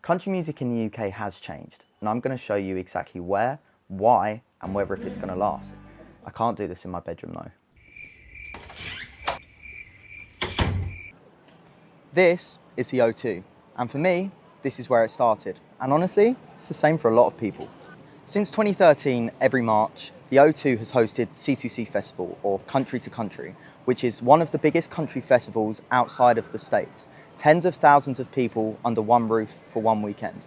Country music in the UK has changed, and I'm going to show you exactly where, why, and whether if it's going to last. I can't do this in my bedroom though. This is the O2, and for me, this is where it started. And honestly, it's the same for a lot of people. Since 2013, every March, the O2 has hosted C2C Festival, or Country to Country, which is one of the biggest country festivals outside of the States. Tens of thousands of people under one roof for one weekend.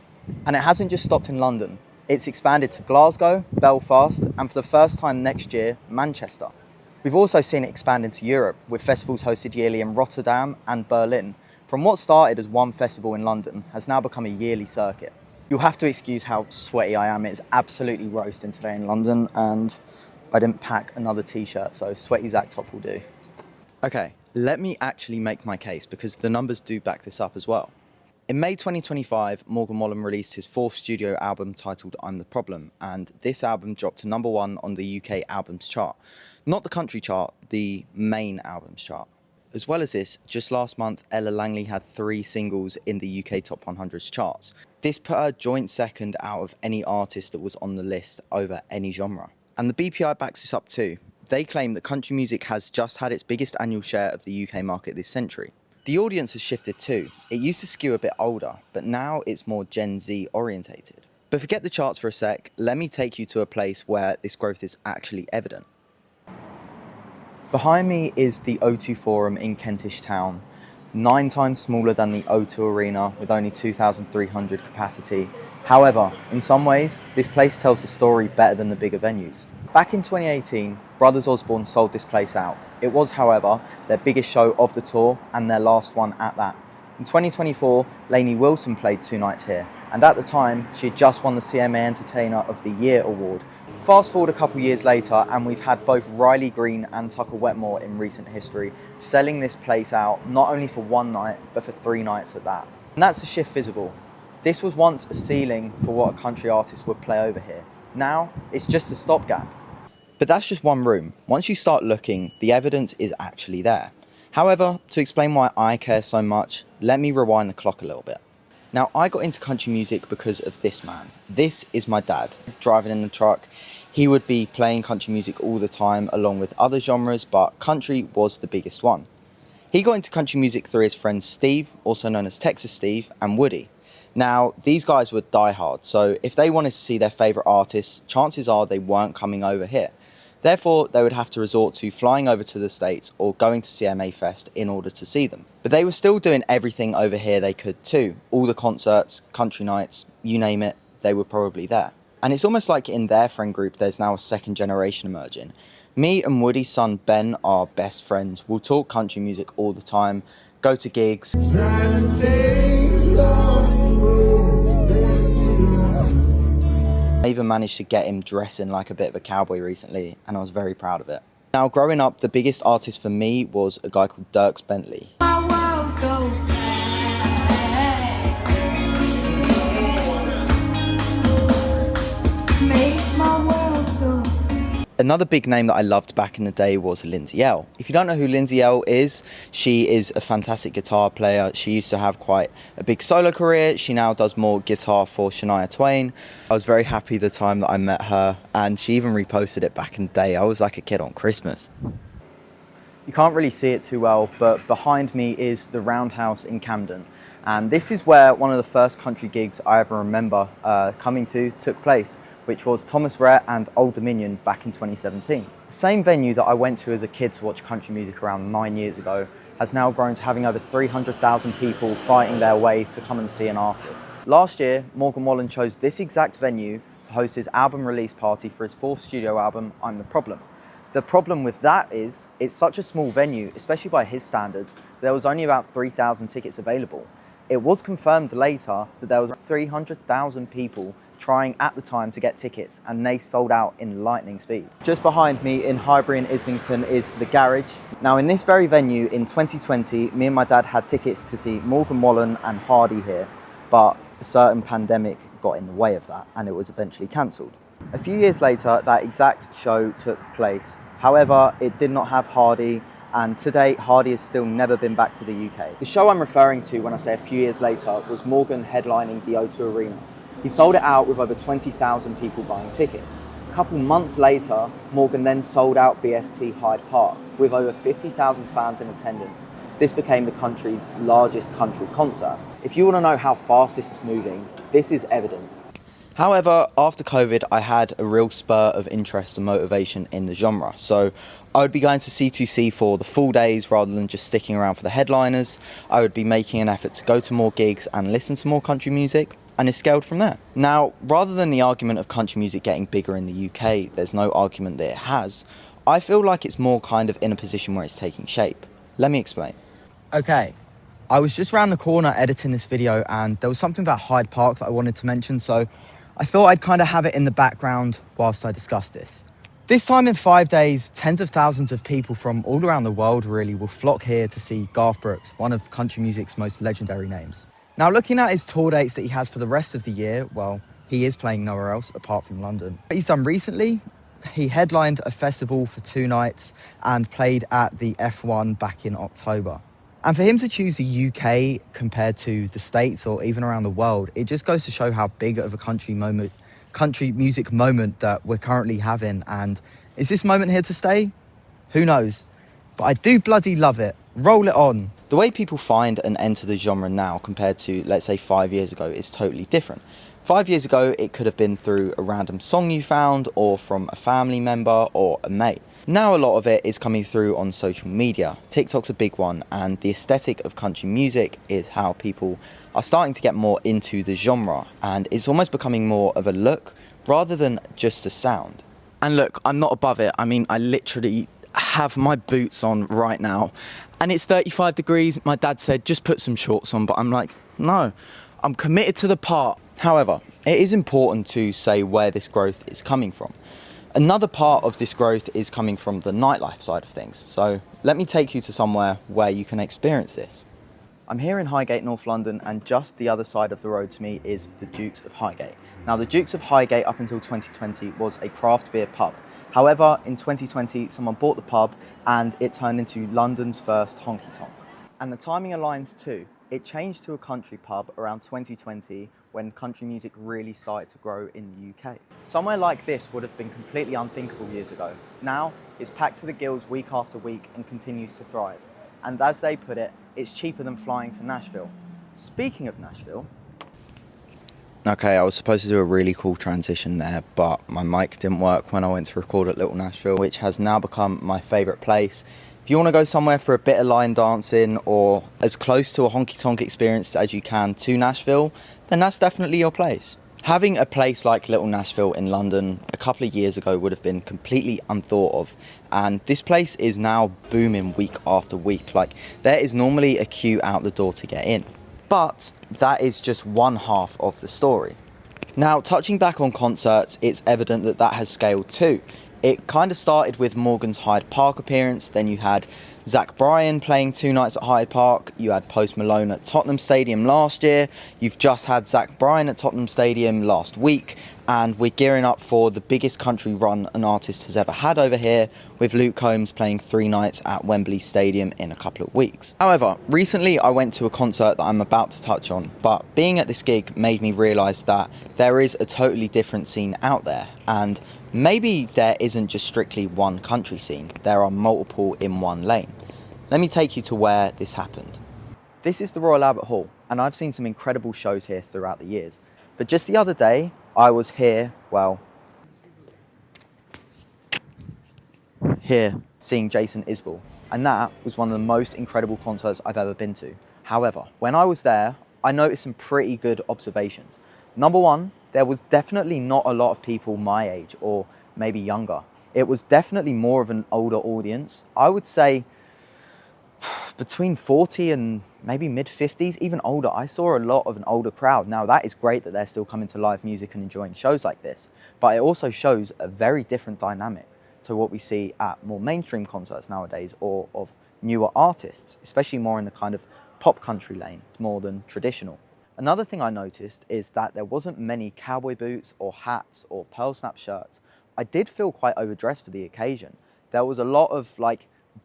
And it hasn't just stopped in London. It's expanded to Glasgow, Belfast, and for the first time next year, Manchester. We've also seen it expand into Europe, with festivals hosted yearly in Rotterdam and Berlin. From what started as one festival in London, has now become a yearly circuit. You'll have to excuse how sweaty I am. It's absolutely roasting today in London, and I didn't pack another t-shirt, so sweaty Zach top will do. Okay, let me actually make my case, because the numbers do back this up as well. In May 2025, Morgan Wallen released his fourth studio album titled I'm the Problem, and this album dropped to #1 on the UK albums chart. Not the country chart, the main albums chart. As well as this, just last month, Ella Langley had 3 singles in the UK Top 100 charts. This put her joint second out of any artist that was on the list over any genre. And the BPI backs this up too. They claim that country music has just had its biggest annual share of the UK market this century. The audience has shifted too. It used to skew a bit older, but now it's more Gen Z orientated. But forget the charts for a sec, let me take you to a place where this growth is actually evident. Behind me is the O2 Forum in Kentish town, 9 times smaller than the O2 Arena with only 2,300 capacity. However, in some ways, this place tells the story better than the bigger venues. Back in 2018, Brothers Osborne sold this place out. It was, however, their biggest show of the tour and their last one at that. In 2024, Lainey Wilson played 2 nights here, and at the time, she had just won the CMA Entertainer of the Year award. Fast forward a couple years later, and we've had both Riley Green and Tucker Wetmore in recent history selling this place out not only for 1 night, but for 3 nights at that. And that's a shift visible. This was once a ceiling for what a country artist would play over here. Now, it's just a stopgap. But that's just one room. Once you start looking, the evidence is actually there. However, to explain why I care so much, let me rewind the clock a little bit. Now, I got into country music because of this man. This is my dad, driving in the truck. He would be playing country music all the time, along with other genres, but country was the biggest one. He got into country music through his friends Steve, also known as Texas Steve, and Woody. Now, these guys were diehard, so if they wanted to see their favourite artists, chances are they weren't coming over here. Therefore, they would have to resort to flying over to the States or going to CMA Fest in order to see them. But they were still doing everything over here they could too. All the concerts, country nights, you name it, they were probably there. And it's almost like in their friend group, there's now a second generation emerging. Me and Woody's son Ben are best friends. We'll talk country music all the time, go to gigs. I even managed to get him dressing like a bit of a cowboy recently, and I was very proud of it. Now, growing up, the biggest artist for me was a guy called Dukes Bentley. Another big name that I loved back in the day was Lindsay Ell. If you don't know who Lindsay Ell is, she is a fantastic guitar player. She used to have quite a big solo career. She now does more guitar for Shania Twain. I was very happy the time that I met her, and she even reposted it back in the day. I was like a kid on Christmas. You can't really see it too well, but behind me is the Roundhouse in Camden. And this is where one of the first country gigs I ever remember coming to took place, which was Thomas Rhett and Old Dominion back in 2017. The same venue that I went to as a kid to watch country music around 9 years ago has now grown to having over 300,000 people fighting their way to come and see an artist. Last year, Morgan Wallen chose this exact venue to host his album release party for his 4th studio album, I'm the Problem. The problem with that is, it's such a small venue, especially by his standards, there was only about 3,000 tickets available. It was confirmed later that there was 300,000 people trying at the time to get tickets, and they sold out in lightning speed. Just behind me in Highbury and Islington is the Garage. Now, in this very venue in 2020, me and my dad had tickets to see Morgan Wallen and Hardy here, but a certain pandemic got in the way of that, and it was eventually cancelled. A few years later, that exact show took place. However, it did not have Hardy, and to date, Hardy has still never been back to the UK. The show I'm referring to when I say a few years later was Morgan headlining the O2 Arena. He sold it out with over 20,000 people buying tickets. A couple months later, Morgan then sold out BST Hyde Park with over 50,000 fans in attendance. This became the country's largest country concert. If you want to know how fast this is moving, this is evidence. However, after COVID, I had a real spur of interest and motivation in the genre. So I would be going to C2C for the full days rather than just sticking around for the headliners. I would be making an effort to go to more gigs and listen to more country music, and it scaled from there. Now, rather than the argument of country music getting bigger in the UK, there's no argument that it has. I feel like it's more kind of in a position where it's taking shape. Let me explain. Okay, I was just around the corner editing this video and there was something about Hyde Park that I wanted to mention, so I thought I'd kind of have it in the background whilst I discuss this. This time in 5 days, tens of thousands of people from all around the world really will flock here to see Garth Brooks, one of country music's most legendary names. Now, looking at his tour dates that he has for the rest of the year, well, he is playing nowhere else apart from London. What he's done recently, he headlined a festival for 2 nights and played at the F1 back in October. And for him to choose the UK compared to the States or even around the world, it just goes to show how big of a country music moment that we're currently having. And is this moment here to stay? Who knows? But I do bloody love it. Roll it on. The way people find and enter the genre now compared to, let's say, 5 years ago is totally different. 5 years ago, it could have been through a random song you found or from a family member or a mate. Now a lot of it is coming through on social media. TikTok's a big one, and the aesthetic of country music is how people are starting to get more into the genre, and it's almost becoming more of a look rather than just a sound. And look, I'm not above it. I mean, I literally have my boots on right now and it's 35 degrees. My dad said, just put some shorts on, but I'm like, no, I'm committed to the part. However, it is important to say where this growth is coming from. Another part of this growth is coming from the nightlife side of things. So let me take you to somewhere where you can experience this. I'm here in Highgate, North London, and just the other side of the road to me is the Dukes of Highgate. Now, the Dukes of Highgate up until 2020 was a craft beer pub. However, in 2020, someone bought the pub and it turned into London's first honky tonk. And the timing aligns too. It changed to a country pub around 2020 when country music really started to grow in the UK. Somewhere like this would have been completely unthinkable years ago. Now, it's packed to the gills week after week and continues to thrive. And as they put it, it's cheaper than flying to Nashville. Speaking of Nashville... Okay, I was supposed to do a really cool transition there, but my mic didn't work when I went to record at Lil Nashville, which has now become my favourite place. If you want to go somewhere for a bit of line dancing or as close to a honky-tonk experience as you can to Nashville, then that's definitely your place. Having a place like Little Nashville in London a couple of years ago would have been completely unthought of, and this place is now booming week after week. Like, there is normally a queue out the door to get in. But that is just one half of the story. Now, touching back on concerts, it's evident that that has scaled too. It kind of started with Morgan's Hyde Park appearance, then you had Zach Bryan playing 2 nights at Hyde Park, you had Post Malone at Tottenham Stadium last year, you've just had Zach Bryan at Tottenham Stadium last week, and we're gearing up for the biggest country run an artist has ever had over here, with Luke Combs playing 3 nights at Wembley Stadium in a couple of weeks. However, recently I went to a concert that I'm about to touch on, but being at this gig made me realise that there is a totally different scene out there, and maybe there isn't just strictly one country scene, there are multiple in one lane. Let me take you to where this happened. This is the Royal Albert Hall, and I've seen some incredible shows here throughout the years. But just the other day, I was here seeing Jason Isbell, and that was one of the most incredible concerts I've ever been to. However, when I was there, I noticed some pretty good observations. Number one, there was definitely not a lot of people my age or maybe younger. It was definitely more of an older audience. I would say between 40 and maybe mid-50s, even older. I saw a lot of an older crowd. Now, that is great that they're still coming to live music and enjoying shows like this, but it also shows a very different dynamic to what we see at more mainstream concerts nowadays, or of newer artists, especially more in the kind of pop country lane, more than traditional. Another thing I noticed is that there wasn't many cowboy boots or hats or pearl snap shirts. I did feel quite overdressed for the occasion. There was a lot of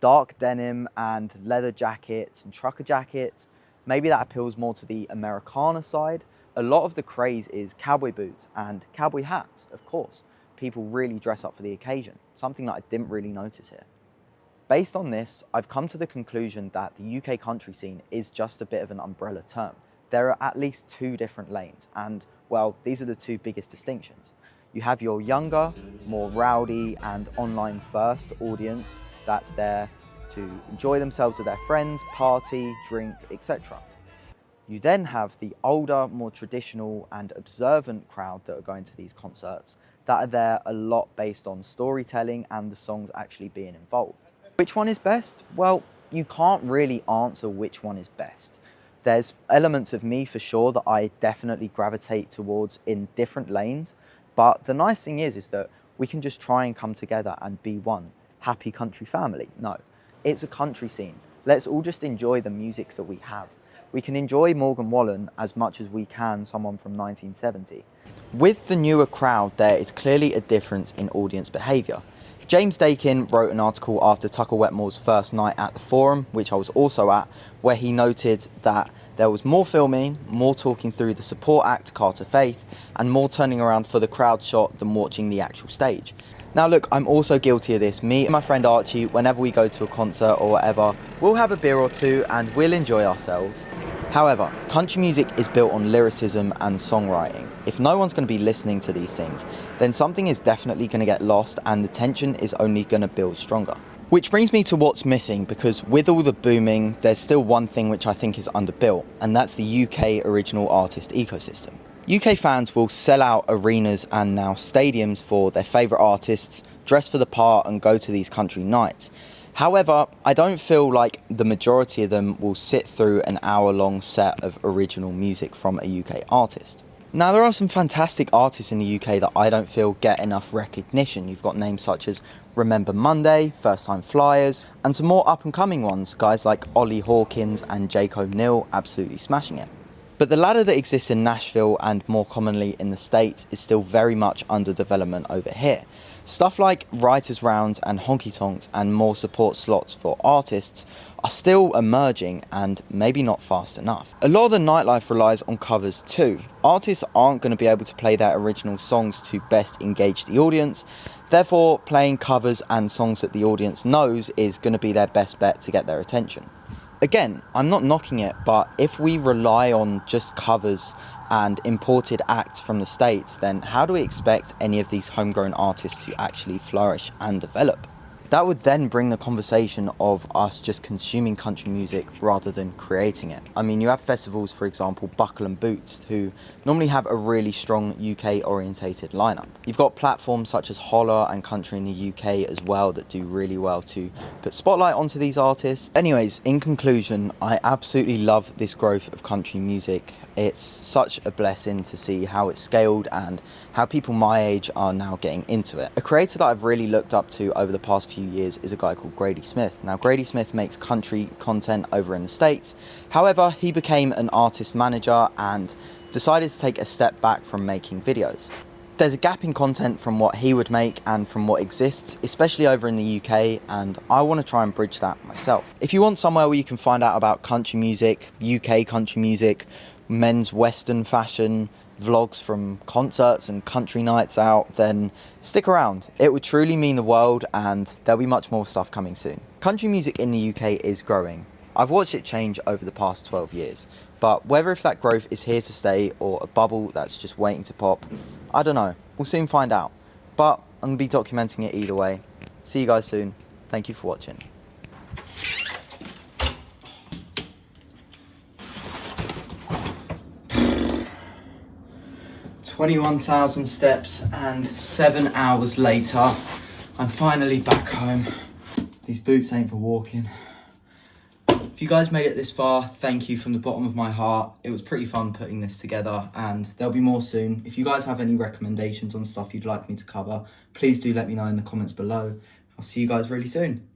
dark denim and leather jackets and trucker jackets. Maybe that appeals more to the Americana side. A lot of the craze is cowboy boots and cowboy hats, of course. People really dress up for the occasion, something that I didn't really notice here. Based on this, I've come to the conclusion that the UK country scene is just a bit of an umbrella term. There are at least two different lanes, and well, these are the two biggest distinctions. You have your younger, more rowdy and online first audience that's there to enjoy themselves with their friends, party, drink, etc. You then have the older, more traditional and observant crowd that are going to these concerts that are there a lot based on storytelling and the songs actually being involved. Which one is best? Well, you can't really answer which one is best. There's elements of me for sure that I definitely gravitate towards in different lanes, but the nice thing is that we can just try and come together and be one happy country family. No, it's a country scene. Let's all just enjoy the music that we have. We can enjoy Morgan Wallen as much as we can someone from 1970. With the newer crowd, there is clearly a difference in audience behaviour. James Dakin wrote an article after Tucker Wetmore's first night at the Forum, which I was also at, where he noted that there was more filming, more talking through the support act Carter Faith, and more turning around for the crowd shot than watching the actual stage. Now look, I'm also guilty of this. Me and my friend Archie, whenever we go to a concert or whatever, we'll have a beer or two and we'll enjoy ourselves. However, country music is built on lyricism and songwriting. If no one's going to be listening to these things, then something is definitely going to get lost and the tension is only going to build stronger. Which brings me to what's missing, because with all the booming, there's still one thing which I think is underbuilt, and that's the UK original artist ecosystem. UK fans will sell out arenas and now stadiums for their favourite artists, dress for the part and go to these country nights. However, I don't feel like the majority of them will sit through an hour-long set of original music from a UK artist. Now, there are some fantastic artists in the UK that I don't feel get enough recognition. You've got names such as Remember Monday, First Time Flyers, and some more up-and-coming ones, guys like Ollie Hawkins and Jake O'Neill absolutely smashing it. But the ladder that exists in Nashville and more commonly in the States is still very much under development over here. Stuff like writers' rounds and honky tonks and more support slots for artists are still emerging and maybe not fast enough. A lot of the nightlife relies on covers too. Artists aren't going to be able to play their original songs to best engage the audience, therefore playing covers and songs that the audience knows is going to be their best bet to get their attention. Again, I'm not knocking it, but if we rely on just covers and imported acts from the States, then how do we expect any of these homegrown artists to actually flourish and develop? That would then bring the conversation of us just consuming country music rather than creating it. I mean, you have festivals, for example, Buckle and Boots, who normally have a really strong UK-orientated lineup. You've got platforms such as Holler and Country in the UK as well that do really well to put spotlight onto these artists. Anyways, in conclusion, I absolutely love this growth of country music. It's such a blessing to see how it's scaled and how people my age are now getting into it. A creator that I've really looked up to over the past few years is a guy called Grady Smith. Now, Grady Smith makes country content over in the States. However, he became an artist manager and decided to take a step back from making videos. There's a gap in content from what he would make and from what exists, especially over in the UK, and I want to try and bridge that myself. If you want somewhere where you can find out about country music, UK country music, men's western fashion, vlogs from concerts and country nights out, then stick around. It would truly mean the world and there'll be much more stuff coming soon. Country music in the UK is growing. I've watched it change over the past 12 years, but whether if that growth is here to stay or a bubble that's just waiting to pop, I don't know. We'll soon find out. But I'm going to be documenting it either way. See you guys soon. Thank you for watching. 21,000 steps and 7 hours later, I'm finally back home. These boots ain't for walking. If you guys made it this far, thank you from the bottom of my heart. It was pretty fun putting this together and there'll be more soon. If you guys have any recommendations on stuff you'd like me to cover, please do let me know in the comments below. I'll see you guys really soon.